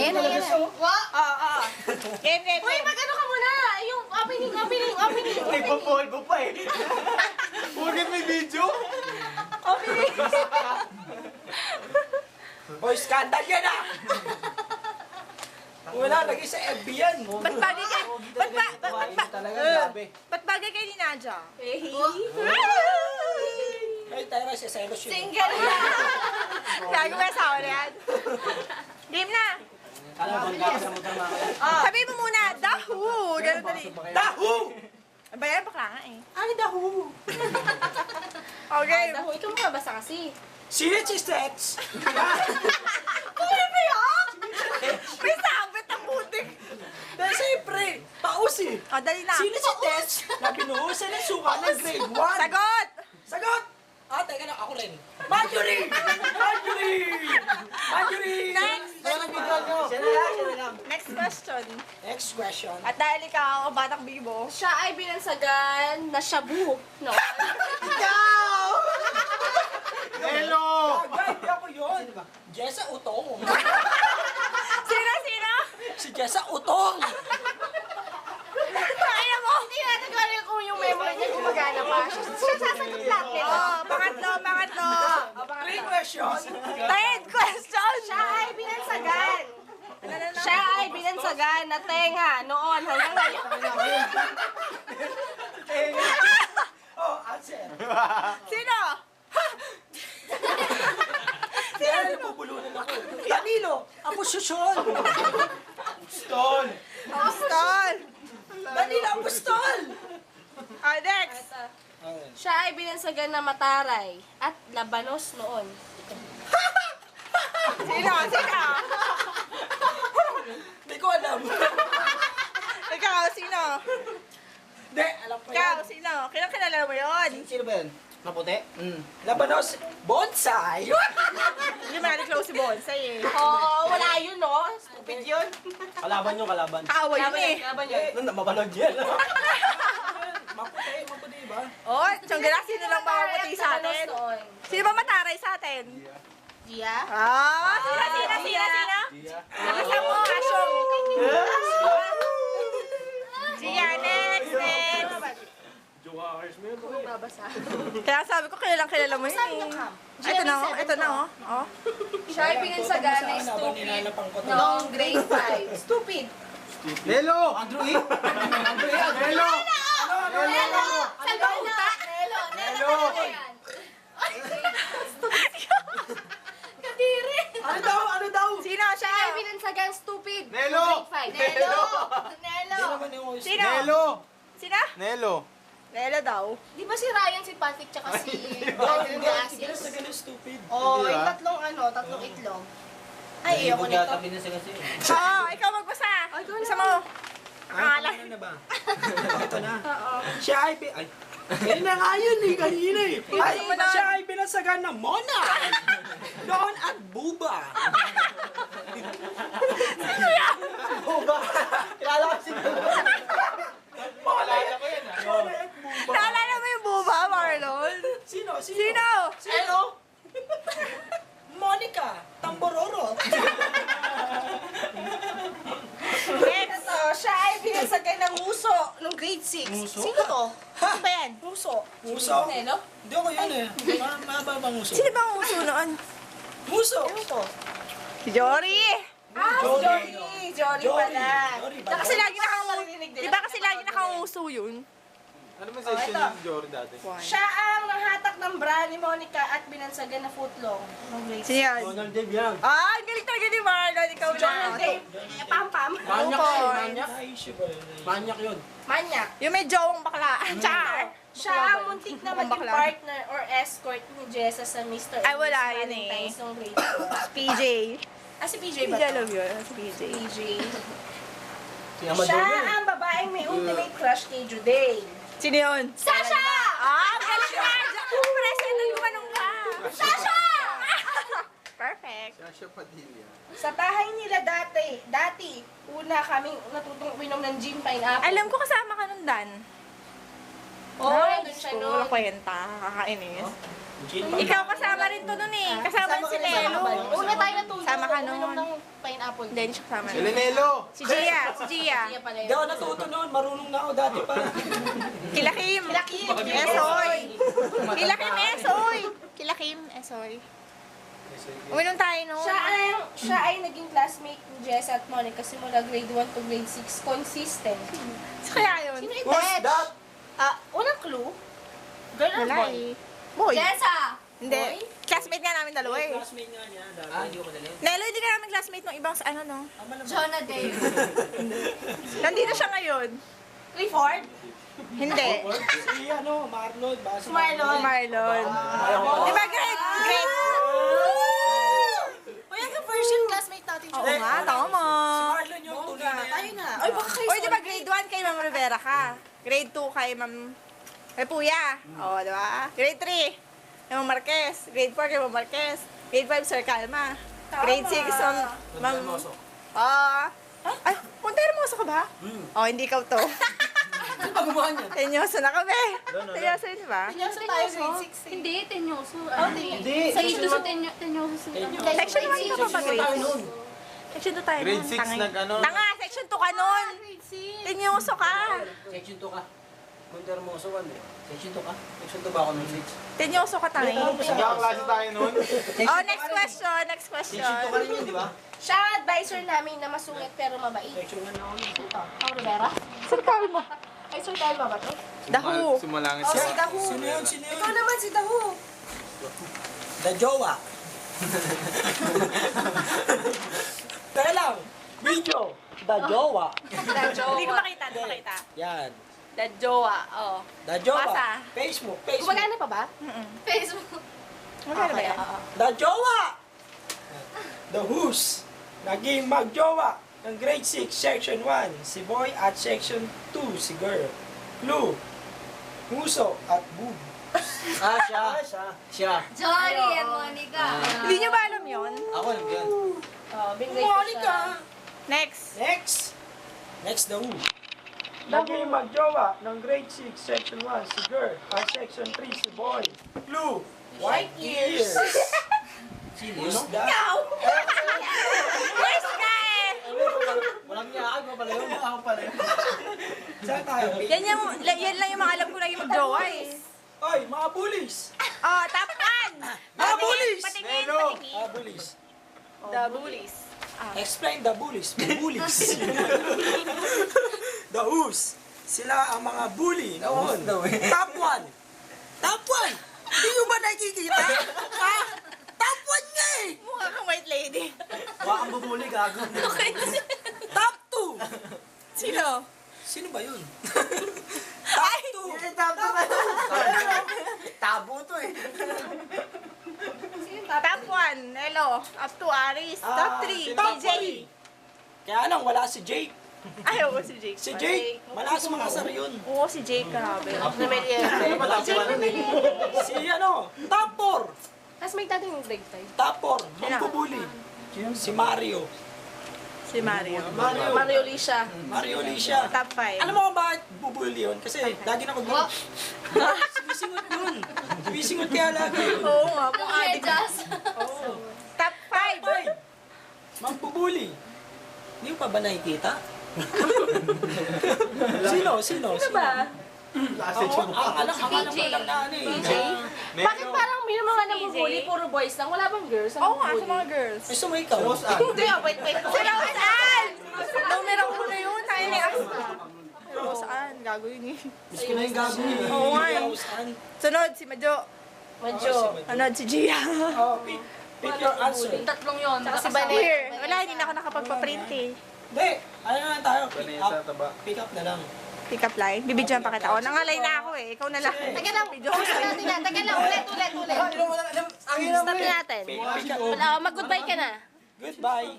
Ayan na, ayan na. Game. Uy, mag-ano ka muna? Yung opening. Nagpapolvo pa eh. Bakit may video? Boy, scandal yan ah! Wala, lagi sa FB yan. Ba't bagay kay... Talaga grabe. Ba't bagay kay ni Nadia? Ay, tayo na siya, selos yun. Single na. Gago ba sa na yan? Game na. Alam mo, ka sa motor mga Sabi mo muna, dahu! Ganun dali. Dahu! Ang bayan, bakla nga eh. Ano dahu? Okay. Daho, ikaw mabasa kasi. Sino si Stets? Kuya ba yan? May sabit ang putik. Dahil siyempre, paus eh. O, dali na. Sino si Tess na binuhusan ng suka ng grade 1? Sagot! Sagot! Ah, teka lang, ako rin. Marjorie! Next! Siya na lang. Next question. Next question. At dahil ikaw, batang bibo. Siya ay binansagan na shabu. No? Hello! Gagay, hindi ako yun. Jessa Utong. Sino? Si Jessa Utong. Kaya mo! Hindi natin kung kung yung memory niya gumagana pa. Siya sasagot lahat nila. Oh, pangatlo. Three questions. Third question. Siya ay binansagan. Ano? Siya ay binansagan na tenga noon hanggang ngayon. Oh, answer. Sino? Kaya nabubulunan ako. Danilo, Aposisyon. Stone! Apostol. Danilo, Apostol. Next. Siya ay binansagan na mataray at labanos noon. Sino? Hindi ko alam. Ikaw, sino? Hindi, alam ko Ikaw, yan. sino? Kilala mo yun? Sino ba yun? Naputi? Labanos, bonsai. Hindi mo natin close si Bonsai eh. Oo, wala yun, no? Stupid yun. Kalaban yung kalaban. Kaaway yun eh. Laban yun. Ano, mabalog yan. Maputi ba? Oh, tiyonggala, sino lang mamaputi sa atin? Noon. Sino ba mataray sa atin? Gia? Ah, sino? Nabasa mo, Asyong. Gia, next. Babasa. Kaya sabi ko, kilala mo yun eh. Ito na oh. Siya ay binansagan na stupid noong grade 5. Stupid. Hello! Andrew E! Hello! Nelo! Nelo! Kadiri! Ano daw? Sino Siya siya? ay binansagan stupid. Nelo! Grade 5. Nelo! Nelo! Sino? Nelo! Sino? Nelo! Nelo daw. Di ba si Ryan, si Patrick, tsaka si Sige Ryan na Gasis? sa ganun stupid. Oo, Hindi yung ba? tatlong itlog. Ay, ayoko nito. Oo, ikaw magbasa. Isa mo. Pangalan. Ano na ba? Ito na. Siya ay... Ay. Yan na nga yun eh, kanina eh. Ay, mo na. siya ay binansagan ng Mona. Noon at Buba. Buba. Kilala ko si Buba. Mona ko yan ah. Mona at Buba. Naalala mo yung buba, Marlon? Sino? Sino? Monica Tambororo. Next. Ito, siya ay binansagan ng muso nung grade 6. Muso? Sino to? Ano ba yan? Muso. Muso? Nelo? Hindi ako yun eh. Mahaba bang muso? Sino bang uso noon? Muso! Ano to? Si Jory. Ah, si Jory. Jory pala. Jory ba? Tsaka kasi lagi nakakarinig nila. Di ba kasi lagi nakauso yun? Ano ba session ito. ni Jory dati? Siya ang nanghatak ng bra ni Monica at binansagan na footlong. Nung grade Sino yan? Donald Dave yan. Ah, ang galing talaga ni Marlon. Ikaw na. Donald Dave. Pam-pam. Manyak Opo. yun, manyak. Ay, siya ba yun? Manyak yun. Manyak. Yung may jowang bakla. Char. Siya ang muntik na maging Bakla. partner or escort ni Jessa sa Mr. Ay, and wala Miss yun eh. Valentine's nung grade 4. PJ. Ah, si PJ PJ ba to? alam yun. Si PJ. PJ. Si Amador Siya yun. ang babaeng may ultimate crush kay Juday. Sino yun? Sasha! Ah, galing na. President gumanong ka. Sasha! Perfect. Sasha Padilla. Sa bahay nila dati, una kaming natutong uminom ng gin pineapple. Alam ko kasama ka nun, Dan. Oo, nandun siya Nice. nun. Walang kwenta. Kakainis. Ikaw kasama rin to nun eh. Kasama rin si Lelo. Una tayo natulog. Sama ka uminom nun. ng pineapple. Hindi, hindi siya kasama. Si Lenelo! Si Gia, si Gia. Hindi ako natuto noon, marunong na ako dati pa. Kila Kim. Esoy. Kila Kim, Esoy. Kila Kim, Esoy. Uminom tayo no. Siya ay naging classmate ni Jess at Monica simula grade 1 to grade 6. Consistent. So kaya yun. Sino yung Who's Ted? that? Unang clue? Girl or Wala boy? eh. Boy. Jessa! Hindi. Classmate nga namin dalawa eh. Classmate nga niya. Hindi ko madali. Nelo, hindi ka namin classmate nung ibang ano no. Jonah Dave. Nandito siya ngayon. Clifford? Hindi. Si Marlon. Si Marlon. Marlon. Di ba grade? Uy, ang first year classmate natin siya. Oo nga, tama. Marlon yung tuloy na yan. Tayo na. Ay, baka kayo Uy, di ba grade 1 kay Ma'am Rivera ka? Grade 2 kay Ma'am Puya. Oo, di ba? Grade 3 kay Ma'am Marquez. Grade 4 kay Ma'am Marquez. Grade 5 Sir Calma. Grade 6 Ma'am... Ay, punta hermoso ka ba? Oh, hindi ikaw to. Ano ba gumawa niya? Tenyoso na kami. Tenyoso yun, di ba? Tenyoso tayo grade 6. Hindi, tenyoso. Hindi. Sa ito sa tenyoso sila. Section 1 ka pa ba grade? Section 2 tayo Grade nun. 6 Tangay. nag-ano? Tanga, section 2 ka nun. Tenyoso ka. Section 2 ka. Punta Hermoso ka, hindi. Section 2 ka? Section 2 ba ako nung 6? Tenyoso ka, tangay. Magkakaklase klase tayo nun. Oh, next question, next Section 2 question. ka rin yun, di ba? Siya ang advisor namin na masungit pero mabait. Section 1 ako nung 6. Ang Rivera? Sir Calma. Ay, Sir Dahil ba to? The Who. Sumulangit Oh, si siya. Dahu. Sino yun? Sino yun? Ikaw naman si Dahu. The Jowa. Teka lang. Video. The Jowa. Hindi ko makita, hindi ko makita. Yan. The Jowa, oh. The Jowa. Basa. Facebook. Gumagana pa ba? Facebook. Magkano ba yan? The Jowa. The Who's. Naging magjowa ng grade 6, section 1, si boy at section 2, si girl. Clue. Huso at boob. Siya. Johnny and Monica. Hindi nyo ba alam yun? Ako alam yun. Monica. Next. Next, the who. Naging magjowa ng grade 6, section 1, si girl, at section 3, si boy. Clue. White ears. Sino? Who's that? Yes ka eh! Walang niya ako pala yun. Ako pala yun. Saan tayo? Yan lang yung mga alam ko lagi mag-jowa eh. Oy, mga bullies! Oh, top 1! Mga bullies! Patingin, Nelo. patingin. Mga bullies. The bullies. Explain the bullies. The bullies. The who's. Sila ang mga bully noon. Top 1. Top 1! Hindi nyo ba nakikita? Ha? Top 1 nga eh! Mukha kang white lady. Wala kang bubuli, gago. Top 2! Sino? Sino ba yun? Top 2! Tabo to eh. Top 1, Nelo. Up to Aris. Top 3, TJ. Kaya lang, wala si Jake. Ay, oo, si Jake. Si Jake, malakas makasar yun. Oo, si Jake, grabe. Si top 4. Tapos may natin yung grade 5. Top 4, magbubuli. Si Mario. Si Mario. Mario Lisha. Mario Alicia. Top 5. Alam mo kung bakit bubuli yun? Kasi lagi na mag Sumisingot yun. Sumisingot kaya lagi yun. Oo nga, mukha din. Medyas. Top 5. Magbubuli. Hindi mo pa ba nakikita? Sino ba? Ang alam ko lang na ano eh. Bakit parang may mga nabubuli, puro boys lang? Wala bang girls? Oo nga, sa mga girls. Gusto mo ikaw? Hindi, wait. Si Roseanne! Numero 1 yun. Tayo ni Asta. Roseanne, gago yun eh. Gusto na yung gagawin. Oo nga eh. Sunod, si Madjo. Madjo. Sunod, si Gia. Oh, pick your answer. Tatlong yun. Tsaka si Nakasama. Banet. Here. Wala, hindi na ako nakapagpa-print eh. Hindi. Ano na tayo? Pick Panay sa up. taba. Pick up na lang. Pick up line. Bibidyan pa kita. O, nangalay na ako eh. Ikaw na lang. Teka lang, teka lang, ulit. Ang Stop natin. Pick up. Mag-goodbye ka na. Goodbye.